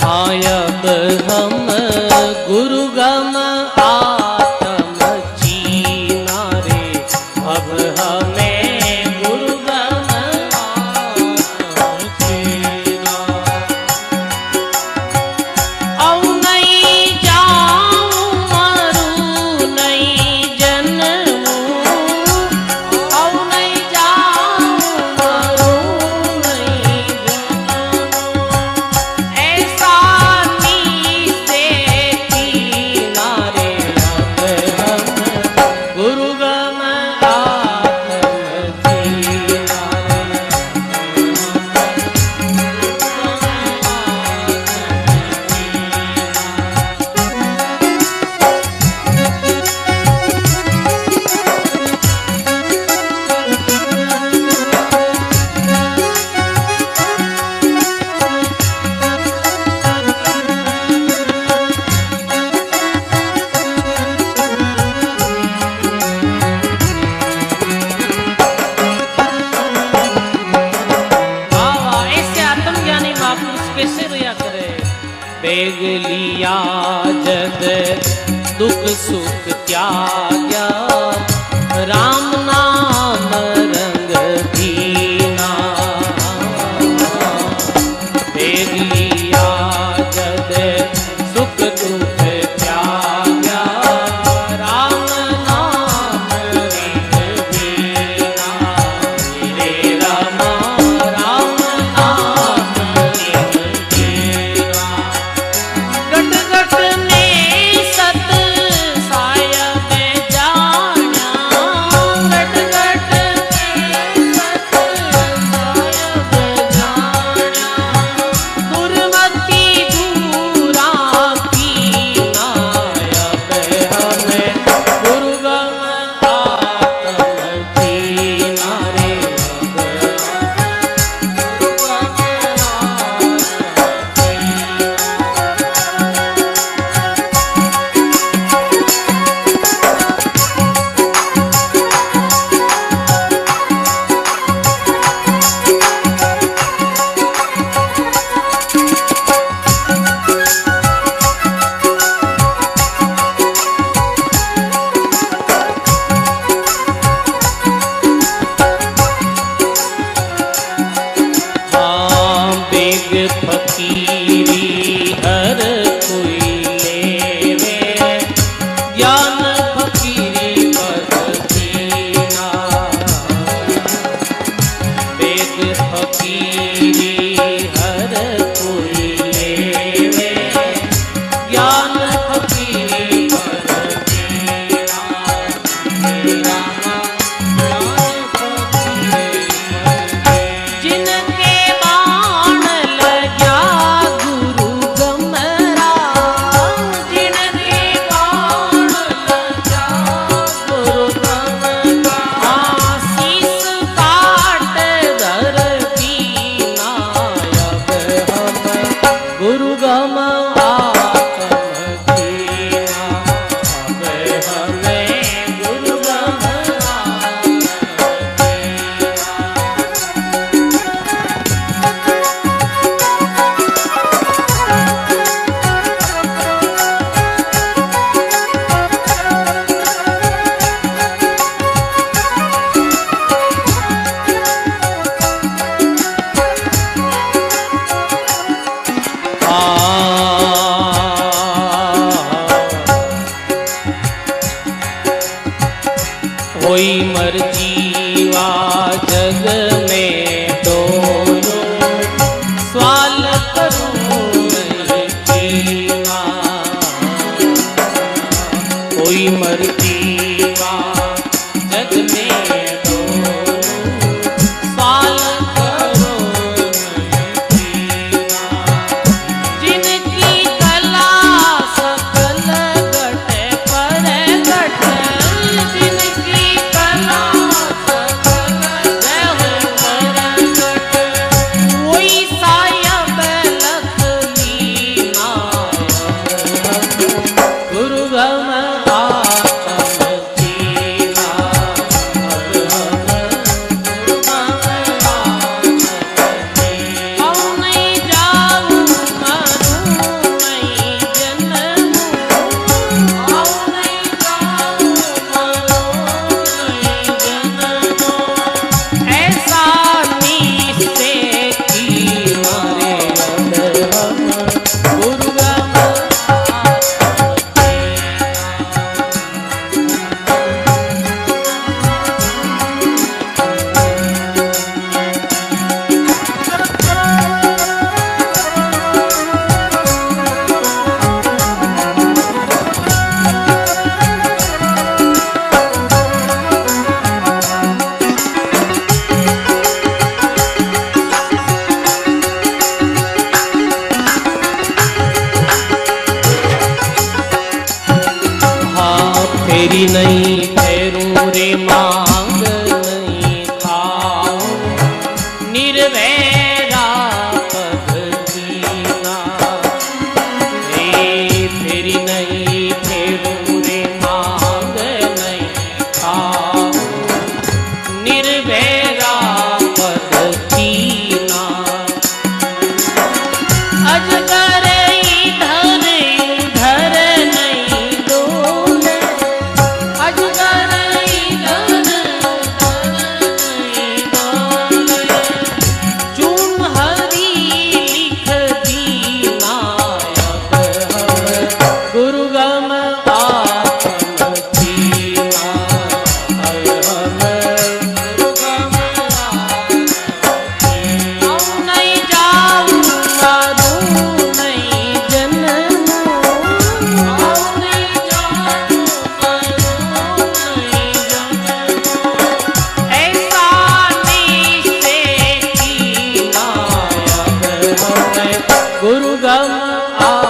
आयब हम गुरु गम आत्म चीना रे, अब हमें गुरु गम आत्म चीना। औ नहीं जाऊं मरूं नहीं जन्मूं, औ नहीं जाऊं मरूं नहीं जन्मूं, ऐसा नीसे कीना रे, अब हम गुरु गम आत्म चीना बेग लिया जद दुख सुख त्याग्या, राम नाम रंग दीना। बेग लिया जद सुख दुख त्याग्या, राम नाम रंग दीना। रे रामा राम नाम रंग दीना। गट गट ने सत सायब जाण्या, गट गट ने सत सायब जाण्या। दुर्मति दूरा कीना, अब हमें गुरु गम आत्म चीना रे, अब गुरु गम आत्म चीना। बेग फकीरी हर कोई लेवे, ज्ञान फकीरी पद दीना। बेग फकीरी हर कोई लेवे, ज्ञान फकीरी पद दीना। रामा ज्ञान फकीरी पद दीना। जिनके बाण लग्या गुरु गमरा, जिनके बाण लग्या गुरु गमरा। आशीष काट धरती ना, अब हम गुरु गम आत्म चीना। अब हमें गुरु गम आत्म होई मर्जीवा जग में डोलो, सवाल करूं नहीं कीना। होई मर्जीवा जग में डोलो, सवाल करूं नहीं कीना। जिनकी कला सकल घट पर घट, जिनकी कला तेरी नहीं फेरूं रे मांग नहीं खाऊं, निर्वैरा पद कीना। तेरी नहीं फेरूं रे मांग नहीं खाऊं, निर्वैरा पद कीना। अजगर इधर उधर नहीं डोले, अजगर इधर उधर नहीं डोले। चूम हरी लिख दीना, अब हम गुरु गम आत्म कीना। अब हम गुरु गम आत्म कीना। नहीं जाऊं मरूं नहीं जन्मूं, नहीं जाऊं मरूं नहीं जन्मूं। ऐसा निश्चय कीना, अब हम गुरु गम आत्म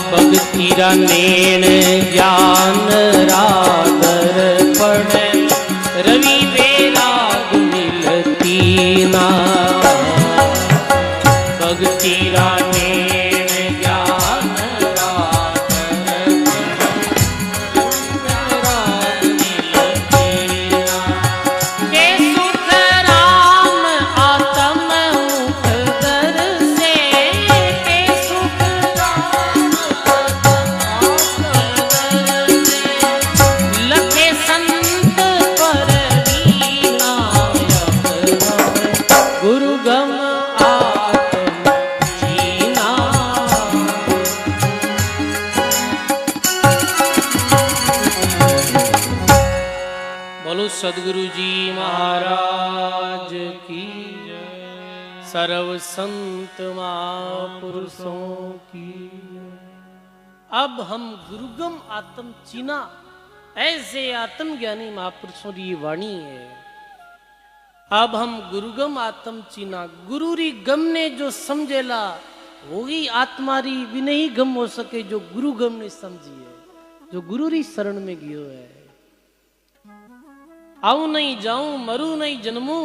भगतीरा नेण ज्ञान रादर पड़े, रवि बेराग मिलती ना। भगतीरा नेण ज्ञान रादर पड़े, मिलती ना। के सुख राम आत्म मुख दर से, के सुख राम लखे संत पर वीणा। अब हम गुरु गम आत्म कीना। बोलो सदगुरु जी महाराज की जय। सर्व संत महापुरुषों की जय। अब हम गुरुगम आत्म चीना, ऐसे आत्मज्ञानी महापुरुषों की वाणी है। अब हम गुरुगम आत्म चीना, गुरु री गम ने जो समझेला वही आत्मा री भी नहीं गम हो सके, जो गुरु गम ने समझी है, जो गुरु री शरण में गियो है। आऊं नहीं जाऊं मरू नहीं जन्मू,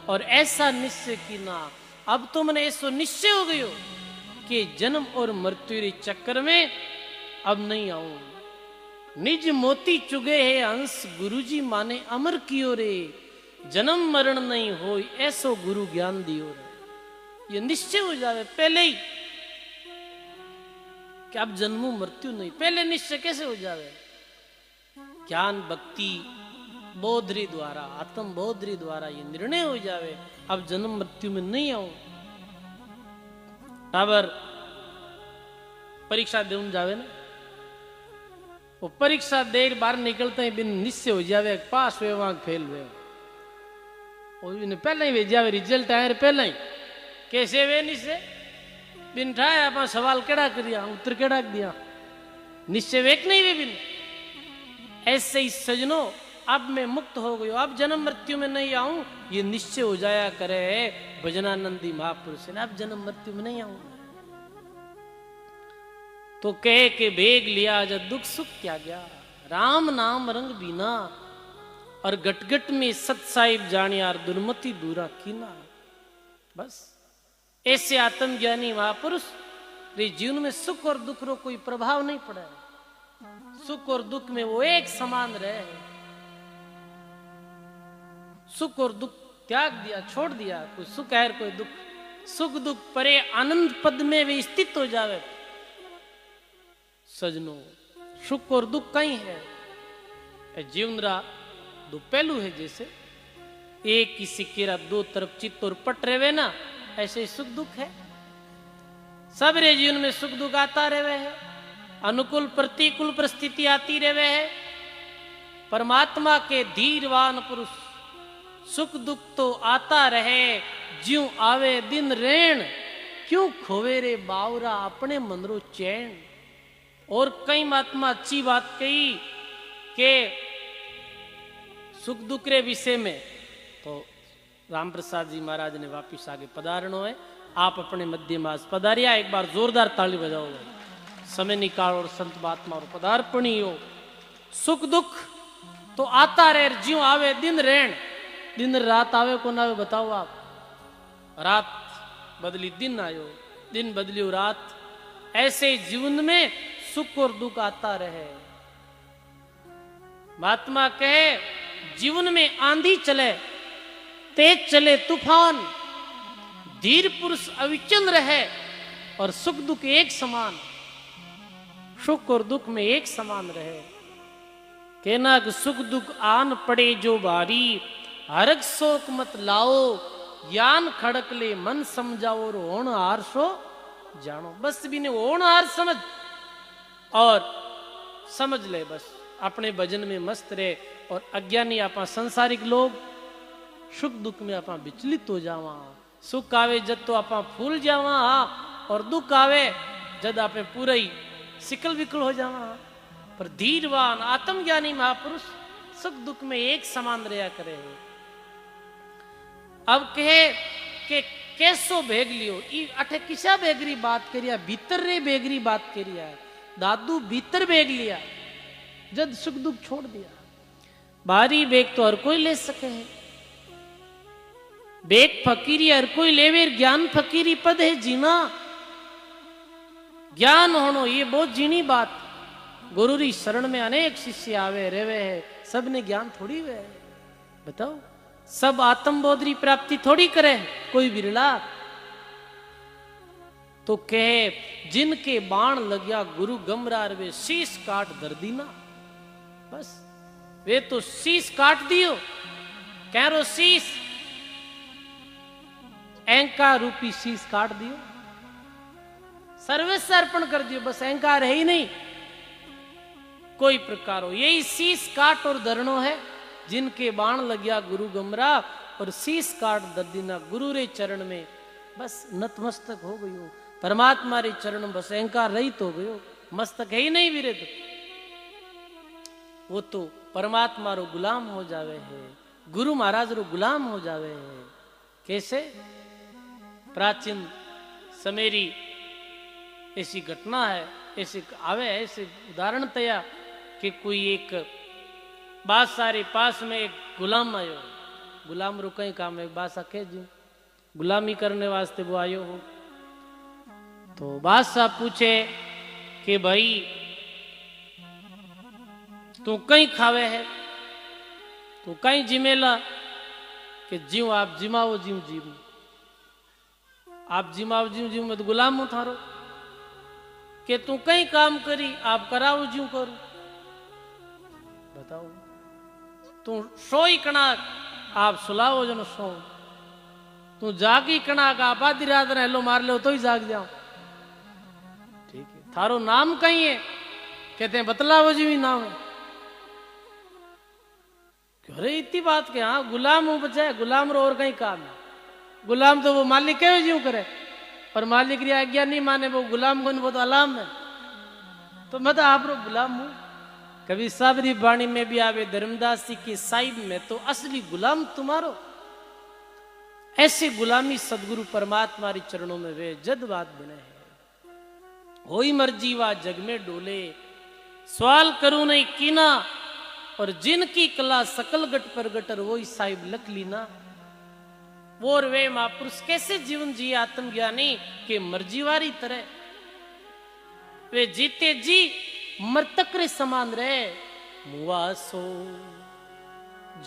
और ऐसा निश्चय कीना। अब तो मैंने ऐसा निश्चय हो गयो कि जन्म और मृत्यु रे चक्कर में अब नहीं आऊं। निज मोती चुगे है हंस, गुरुजी माने अमर कियो रे। जन्म मरण नहीं हो, ऐसो गुरु ज्ञान दियो रे। ये निश्चय हो जावे पहले ही कि अब जन्मू मृत्यु नहीं। पहले निश्चय कैसे हो जावे? ज्ञान भक्ति बोधरी द्वारा, आत्म बोधरी द्वारा ये निर्णय हो जावे, अब जन्म मृत्यु में नहीं आऊं। टाबर परीक्षा देने जावे ना, वो परीक्षा देर बाहर निकलते ही बिन निश्चय हो जावे पास हुए वहां फेल हुए। पहले ही भेजा रिजल्ट आए पहले ही कैसे वे निश्चय बिन ठाया आप सवाल केड़ा करिया उत्तर केड़ा दिया निश्चय वेक नहीं वे बिन। ऐसे ही सजनो अब मैं मुक्त हो गयो, अब जन्म मृत्यु में नहीं आऊं, ये निश्चय हो जाया करे भजनानंदी महापुरुष ने। अब जन्म मृत्यु में नहीं आऊं तो कह के बेग लिया जब दुख सुख क्या गया, राम नाम रंग बीना और गटगट में सत साहिब जानियार दुर्मति दूरा कीना। बस ऐसे आत्मज्ञानी महापुरुष रे जीवन में सुख और दुख रो कोई प्रभाव नहीं पड़ा है। सुख और दुख में वो एक समान रहे, सुख और दुख त्याग दिया छोड़ दिया, कोई सुख है कोई दुख, सुख दुख परे आनंद पद में वे स्थित हो जावे। सजनो सुख और दुख कहीं है, जीवन रा दो पहलू है, जैसे एक ही सिक्के रा दो तरफ चित्त और पट रहे ना, ऐसे सुख दुख है। सब रे जीवन में सुख दुख आता रहे है, अनुकूल प्रतिकूल परिस्थिति आती रहे है, परमात्मा के धीरवान पुरुष सुख दुख तो आता रहे, ज्यों आवे दिन रेण, क्यों खोवे रे बावरा अपने मनरो चैन। और कई महात्मा अच्छी बात कही कि सुख दुख रे विषय में तो राम प्रसाद जी महाराज ने वापिस आगे पधारनो है। आप अपने मध्य मास पधारिया, एक बार जोरदार ताली बजाओ, समय निकाल और संत महात्मा और पदार्पणी हो। सुख दुख तो आता रहे, ज्यों आवे दिन रेण, दिन रात आवे को ना आवे बताओ आप। रात बदली दिन आयो, दिन बदलियो रात, ऐसे जीवन में सुख और दुख आता रहे। महात्मा कहे जीवन में आंधी चले, तेज चले तूफान, धीर पुरुष अविचल रहे और सुख दुख एक समान, सुख और दुख में एक समान रहे। कहना कि सुख दुख आन पड़े जो बारी, हरक शोक मत लाओ, ज्ञान खड़क ले मन समझाओ, और होण हार सो जानो। बस भी ने होण हार समझ और समझ ले, बस अपने भजन में मस्त रहे। और अज्ञानी आपा संसारिक लोग सुख दुख में आपा विचलित हो जावा। सुख आवे जद तो आपा फूल जावा, और दुख आवे जद आपे पूरा ही सिकल विकल हो जावा। पर धीरवान आत्मज्ञानी महापुरुष सुख दुख में एक समान रहा करे। अब कहे कि कैसो भेग लियो, अठे किसा बेगरी बात करिया, भीतर रे बेगरी बात करिया। दादू भीतर बेग लिया, जद सुख दुख छोड़ दिया। बाहरी बेग तो हर कोई ले सके है, बेग फकीरी हर कोई लेवे, ज्ञान फकीरी पद है जीना। ज्ञान होनो ये बहुत जीनी बात। गुरु री शरण में अनेक शिष्य आवे रेवे है, सब ने ज्ञान थोड़ी हुए है, बताओ। सब आत्मबोध री प्राप्ति थोड़ी करे, कोई विरला। तो कहे जिनके बाण लग्या गुरु गमरार, वे शीश काट दर दीना। बस वे तो शीश काट दियो, कह रो शीश, अहंकार रूपी शीश काट दियो, सर्वस्व अर्पण कर दियो। बस अहंकार है ही नहीं कोई प्रकार हो, यही शीश काट और धरनो है। जिनके बाण लग्या गुरु गमरा, और शीश काट दर दीना। गुरु रे चरण में बस नतमस्तक हो गयो, परमात्मा रे चरण में बस अहंकार रहित हो गयो। मस्तक है ही नहीं विरुद्ध, वो तो परमात्मा रो गुलाम हो जावे है, गुरु महाराज रो गुलाम हो जावे है। कैसे? प्राचीन समेरी ऐसी घटना है, ऐसे आवे ऐसे उदाहरण तया कि कोई एक बादशाह रे पास में एक गुलाम आयो। गुलाम रो कई काम है, बादशाह कह जी गुलामी करने वास्ते वो आयो हो। तो बादशाह पूछे कि भाई तू कहीं खावे है, तू कहीं जिमेला? कि जीव आप जिमाओ जीव जीव, आप जिमाओ जीव जीव, मैं तो गुलाम हूं थारो। कि तू कहीं काम करी, आप कराओ जीव करू, बताओ। तू सोई कणाक, आप सुलाओ जनो सो। तू जागी कणाक, आप आधी रात ने हेलो मार लो तो ही जाग जाओ। ठीक है, थारो नाम कहीं है? कहते हैं बतलाओ जी नाम है। अरे इतनी बात के, हाँ गुलाम हूं बचाए, गुलाम रो और कहीं काम है। गुलाम तो वो मालिक के जीव करे, पर मालिक री आज्ञा नहीं माने, वो गुलाम को वो तो अलाम है। तो मैं तो आप रो गुलाम हूं। कभी साबरी बाणी में भी आवे, धर्मदास जी की साहिब में तो असली गुलाम तुम्हारो। ऐसे गुलामी सदगुरु परमात्मा री चरणों में वे जद बात बने है। होई मर्जी वा जग में डोले, सवाल करूं नहीं कीना, और जिनकी कला सकल गट पर गटर, वो ही साहिब लख लीना। वो और वे महापुरुष कैसे जीवन जिए आत्मज्ञानी के मर्जीवारी तरह। वे जीते जी मृतक रे समान रहे। मुआसो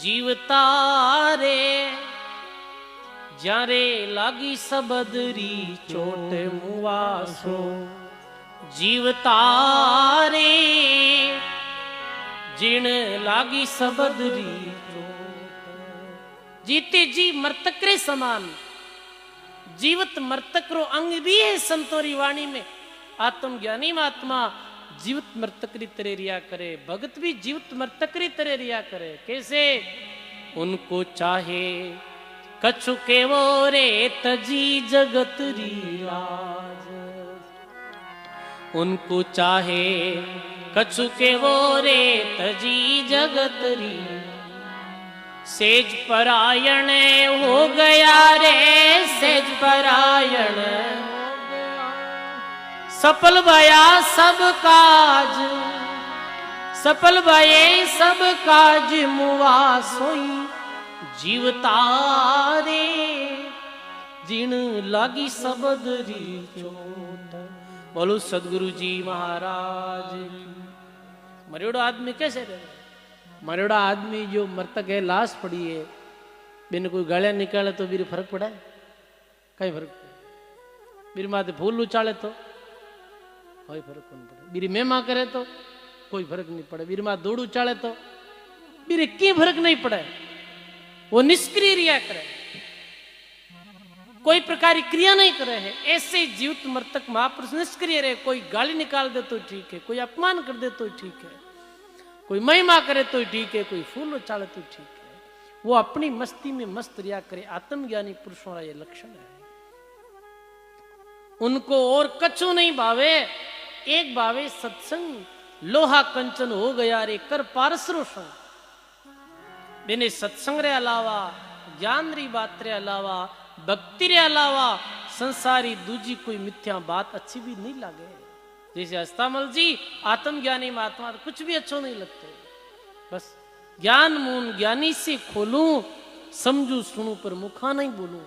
जीवता रे, जारे लागी सबदरी चोट। मुआसो जीवता रे, जिण लागी सबदरी चोट। जीते जी मृतक रे समान। जीवत मृतक रो अंग भी है संतों री वाणी में। आत्मज्ञानी महात्मा जीवित मृतकरी तरह रिया करे, भगत भी जीवित मृतकरी तरह रिया करे। कैसे? उनको चाहे कछु के वो रे तजी जगत री राज, उनको चाहे कछु के वो रे तजी जगत री, सेज परायण हो गया रे सेज परायण, सफल भया सब काज, सफल भये सब काज, मुआ सोई जीवतारे, जिन लागी सबद री चोट। बोलो सदगुरु जी महाराज। मरेड़ो आदमी कैसे रहे? मरेड़ा आदमी जो मृतक है, लाश पड़ी है, बिन कोई गालियां निकाले तो बीर फर्क पड़ा है? कई फर्क पड़ा? बीर माथे फूल उछाले तो कोई फर्क नहीं पड़े, बीरी मेमा करे तो कोई फर्क नहीं पड़े, बीर माथे दौड़ उछाले तो बीरे की फर्क नहीं पड़े। वो निष्क्रिय रिया करे, कोई प्रकार की क्रिया नहीं करे है। ऐसे जीवित मृतक महापुरुष निष्क्रिय रहे। कोई गाली निकाल दे तो ठीक है, कोई अपमान कर दे तो ठीक है, कोई महिमा करे तो ठीक है, कोई फूल उछाले तो ठीक है। वो अपनी मस्ती में मस्त रिया करे। आत्मज्ञानी पुरुषों का ये लक्षण है। उनको और कछु नहीं भावे, एक भावे सत्संग, लोहा कंचन हो गया रे कर पारसरो संग। बिने सत्संग रे अलावा, ज्ञान री बात रे अलावा, भक्ति रे अलावा संसारी दूजी कोई मिथ्या बात अच्छी भी नहीं लगे। जैसे अस्तामल जी आत्मज्ञानी महात्मा कुछ भी अच्छो नहीं लगते। बस ज्ञान मून ज्ञानी से खोलूं, समझू सुनू पर मुखा नहीं बोलूं।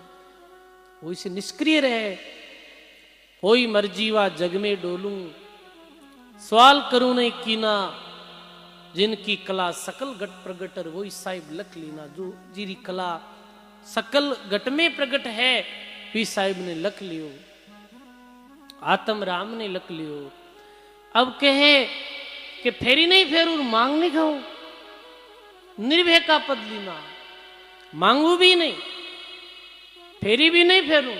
वो इसे निष्क्रिय रहे। कोई मर्जी वा जग में डोलूं, सवाल करूं नहीं कीना, जिनकी कला सकल गट प्रगटर वही साहिब लख लीना। जो जीरी कला सकल गट में प्रगट है, भी साहिब ने लख लियो, आत्म राम ने लख लियो। अब कहे कि फेरी नहीं फेरू, मांग नहीं खाऊं, निर्भय का पद लीना, मांगू भी नहीं, फेरी भी नहीं फेरू,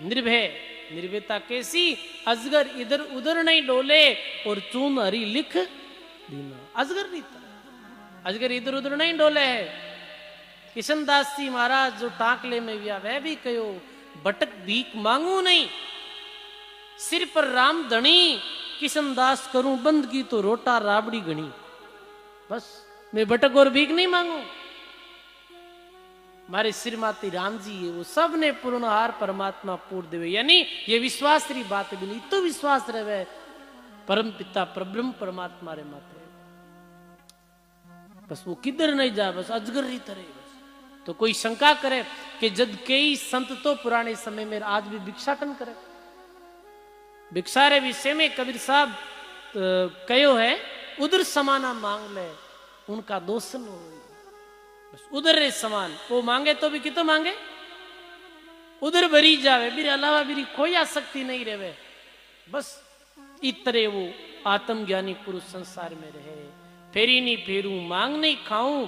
निर्भय। निर्भयता कैसी? अजगर इधर उधर नहीं डोले और चून हरी लिख लीना। अजगर नहीं था, अजगर इधर उधर नहीं डोले है। किशनदास जी महाराज जो टाकले में व्या, वह भी कहो बटक भीख मांगू नहीं, सिर पर राम धनी, किशनदास करूं बंद की तो रोटा राबड़ी गणी। बस मैं बटक और भीख नहीं मांगू। मारे सिर माती राम जी है, वो सब ने पूर्णहार परमात्मा पूर्ण देवे। यानी ये विश्वास री बात भी नहीं तो विश्वास रहे परम पिता परब्रह्म परमात्मा रे माते। बस वो किधर नहीं जा, बस अजगर ही तरह। बस तो कोई शंका करे कि जब कई संत तो पुराने समय में आज भी भिक्षाटन करे। भिक्षा रे विषय में कबीर साहब कहो है, उधर समाना मांग ले उनका दोष न हो। बस उधर रे समान वो मांगे तो भी कितो मांगे, उधर भरी जावे, मेरे अलावा मेरी कोई आसक्ति नहीं रहे। बस इतरे वो आत्मज्ञानी पुरुष संसार में रहे। फेरी नहीं फेरू, मांग नहीं खाऊं,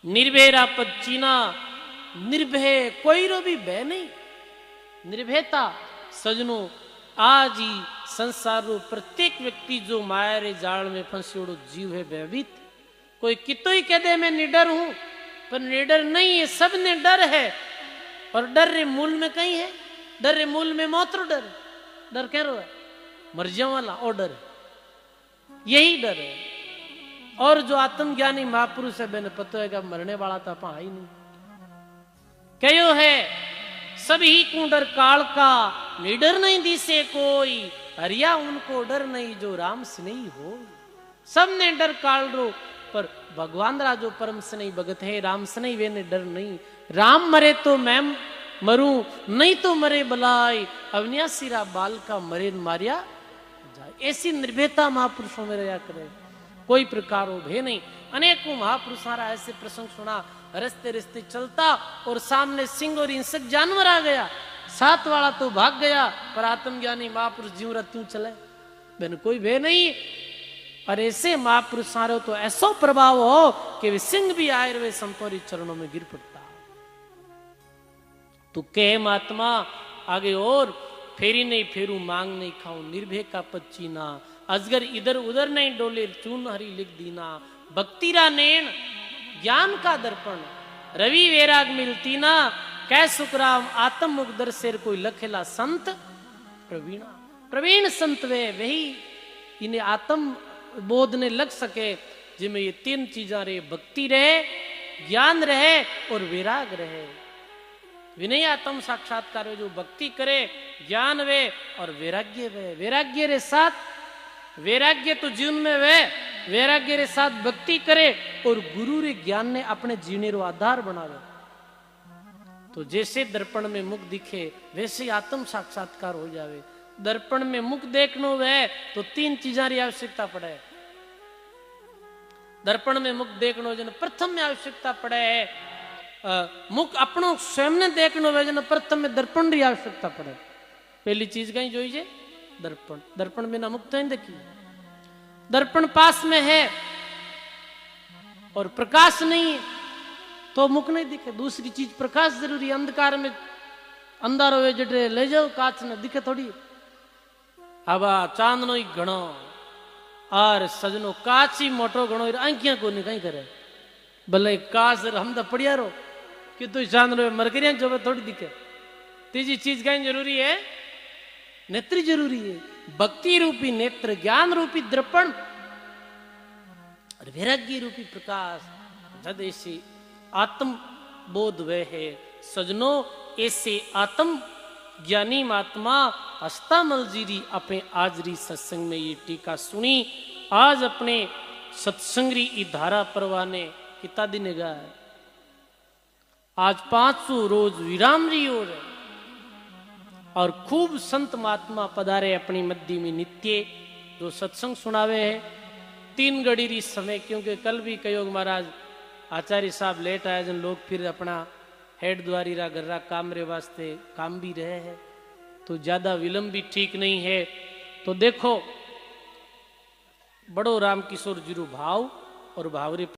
निर्भय पद चीना, निर्भय कोई रो भी भय नहीं। निर्भयता सजनो आज ही संसार रो प्रत्येक व्यक्ति जो माया रे जाल में फंसियोड़ो जीव है भयभीत। कोई कितो ही कह दे मैं निडर हूं, पर निडर नहीं है, सब ने डर है। और डर रे मूल में कहीं है, डर रे मूल में मौत रो डर। डर कह रो है मर जाओ वाला और डर, यही डर है। और जो आत्मज्ञानी महापुरुष है मैंने पता है कि मरने वाला तो अपा ही नहीं। कहो है सभी को डर काल का, निडर नहीं दिसे कोई, हरिया उनको डर नहीं जो राम से नहीं हो। सब ने डर काल रो, पर भगवान रा जो परम से नहीं भगत है, राम से नहीं वे ने डर नहीं। राम मरे तो मैं मरूं, नहीं तो मरे बलाई, अविनाशी रा बाल का मरे मारिया जाए। ऐसी निर्भयता महापुरुषों में रहा करे, कोई प्रकार हो भय नहीं। अनेकों महापुरुषारा ऐसे प्रसंग सुना, रस्ते रस्ते चलता और सामने सिंह और हिंसक जानवर आ गया, साथ वाला तो भाग गया, पर आत्मज्ञानी महापुरुष जीव रत्यूं चले, मैंने कोई भय नहीं। और ऐसे महापुरुषारों तो ऐसा प्रभाव हो कि वे सिंह भी आए वे संतोरी चरणों में गिर पड़ता। तो कहे महात्मा आगे और फेरी नहीं फेरू, मांग नहीं खाऊं, निर्भय का पद चीना, अजगर इधर उधर नहीं डोले, चून हरी लिख दीना। भक्ति रा नैन ज्ञान का दर्पण, रवि वैराग मिलती ना, कै सुखराम आत्म मुगदर शेर कोई लखेला संत प्रवीणा। प्रवीण संत वे वही इन्हें आत्म बोध ने लग सके जिनमें ये तीन चीजा रहे, भक्ति रहे, ज्ञान रहे और वैराग रहे। विनय आत्म साक्षात्कार जो भक्ति करे, ज्ञान वे और वैराग्य वे। वैराग्य रे साथ, वैराग्य तो जीवन में वे, वैराग्य रे साथ भक्ति करे और गुरु रे ज्ञान ने अपने जीने रो आधार बनावे। तो जैसे दर्पण में मुख दिखे वैसे आत्म साक्षात्कार हो जावे। दर्पण में मुख देखनो वे तो तीन चीजा री आवश्यकता पड़े। दर्पण में मुख देखनो जन प्रथम में आवश्यकता पड़े है, मुख अपनो स्वयं ने देखनो वे जन प्रथम में दर्पण री आवश्यकता पड़े। पहली चीज कहीं जोई जे दर्पण। दर्पण बिना मुख तो नहीं देखी। दर्पण पास में है और प्रकाश नहीं तो मुख नहीं दिखे। दूसरी चीज प्रकाश जरूरी। अंधकार में अंधारो वे जटे ले जाओ कांच ने दिखे थोड़ी। अब चांदनो ही घणो और सजनो कांच ही मोटो घणो, आंखियां को नहीं कहीं करे। भले कांच हम तो पड़िया रो कि तू चांदनो मर कर जो थोड़ी दिखे। तीसरी चीज कहीं जरूरी है, नेत्र जरूरी है। भक्ति रूपी नेत्र, ज्ञान रूपी दर्पण और वैराग्य रूपी प्रकाश। जद ऐसे आत्म बोध वे है सजनो, ऐसे आत्म ज्ञानी महात्मा हस्तामल जी री अपने आज री सत्संग में ये टीका सुनी। आज अपने सत्संग री धारा परवाने किता दिन गा आज 500 रोज विराम री ओर है और खूब संत महात्मा पधारे अपनी मध्य में नित्य जो सत्संग सुनावे है। 3 घड़ी री समय, क्योंकि कल भी कयोग महाराज आचार्य साहब लेट आए जन लोग फिर अपना हेड द्वारी रा घर रा काम रे वास्ते काम भी रहे हैं, तो ज्यादा विलंब भी ठीक नहीं है। तो देखो बड़ो राम किशोर जी रो भाव और भावरे